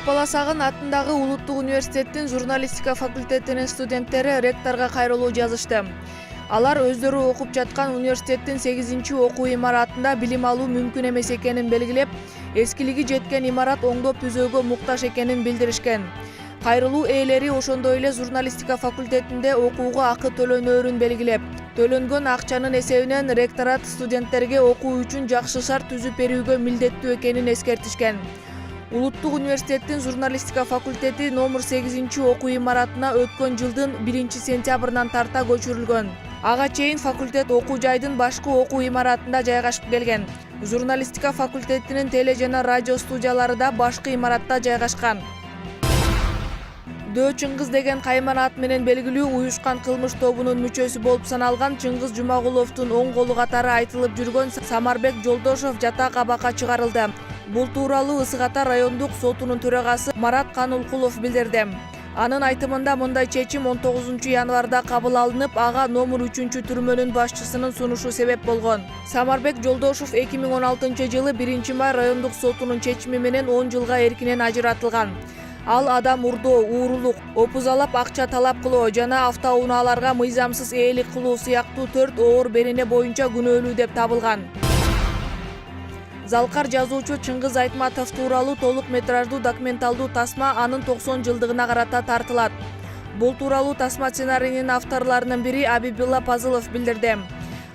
Баласагын атындагы Улуттук университеттин журналистика факультетинин студенттери ректорго кайрылуу жазышты. Алар өздөрү окуп жаткан университеттин 8-окуу имаратында билим алуу мүмкүн эмес экенин белгилеп, эскилиги жеткен имарат оңдоп түзөөгө муктаж экенин билдиришкен. Кайрылуу ээлери ошондой эле журналистика факультетинде окууга акы төлөнөөрүн белгилеп, төлөнгөн акчанын эсебинен ректорат студенттерге окуу үчүн жакшы шарт түзүп берүүгө милдеттүү экенин эскертишкен. Улуттук университеттин журналистика факультети номер 8-окуу имаратына өткөн жылдын 1-сентябрынан тарта көчүрүлгөн. Ага чейин факультет окуу жайдын башкы окуу имаратында жайгашып келген. Журналистика факультетинин теле жана радио студиялары да башкы имаратта жайгашкан. Дөө Чыңгыз деген кайман ат менен белгилүү уюшкан кылмыш тобунун мүчөсү болуп саналган Чыңгыз Жумагуловдун оң колу катары айтылып жүргөн Самарбек Жолдошов жатак абакка чыгарылды. Бул тууралуу Ысык Ата райондук сотунун төрагасы Марат Канулкулов билдирди. Анын айтымында мындай чечим 19 январда кабыл алынып, ага номер 3-түрмөнүн башчысынын сунушу себеп болгон. Самарбек Жолдошов 2016-жылы 1-май райондук сотунун чечими менен 10 жылга эркинен ажыратылган. Ал адам урдоо, уурулук, опузалап акча талап кылуу жана автоунааларга мыйзамсыз ээлик кылуу сыяктуу 4 оор берене боюнча күнөөлүү деп табылган. Залкар жазуучу Чыңгыз Айтматов тууралуу толук метраждуу документалдуу тасма анын 90 жылдыгына карата тартылат. Бул тууралуу тасма сценарийнин авторлорунун бири Абибилла Пазылов билдирди.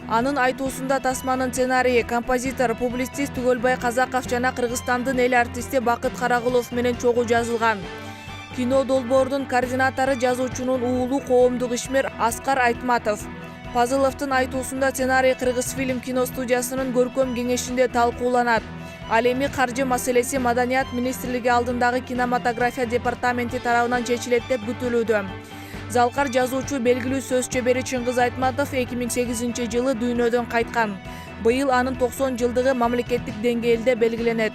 Анын айтуусунда тасманын сценарийи композитор, публицист Түгөлбай Казаков жана Кыргызстандын эл артисти Бакыт Карагулов менен чогуу жазылган. Кино долбоордун координатору жазуучунун уулу коомдук ишмер Аскар Айтматов. Пазыловдун айтуусунда сценарий Кыргызфильм киностудиясынын көркөм кеңешинде талкууланат. Ал эми каржы маселеси Маданият министрлиги алдындагы кинематография департаменти тарабынан чечилет деп күтүлүүдө. Залкар жазуучу белгилүү сөз чебери Чыңгыз Айтматов 2008-жылы дүйнөдөн кайткан. Быйыл анын 90 жылдыгы мамлекеттик деңгээлде белгиленет.